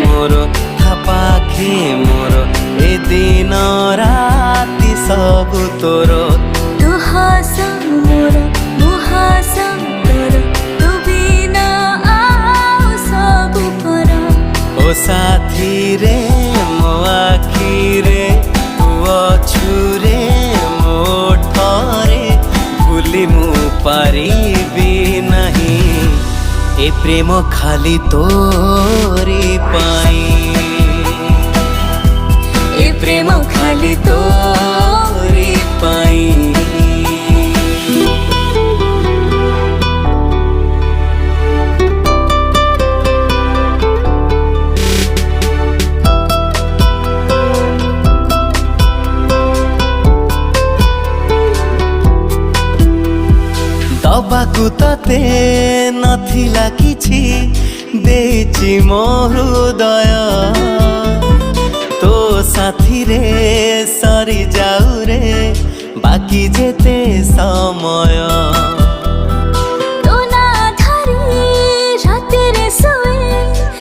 मोर था पाखे मोर ए दिन राति सब तोर तू हास मोर मुहास तोर तू बिना आउ सब पर ओ साथी रे मो आखी रे तू अछु रे मो ठरे भूली मु पारिबी नहीं ए प्रेम खाली तोरी पाई ए प्रेम खाली तोरी पाई दबाकु तते नथिला किछि देछि मो हृदय तो साथी रे सरी जाऊ रे बाकी जेते समय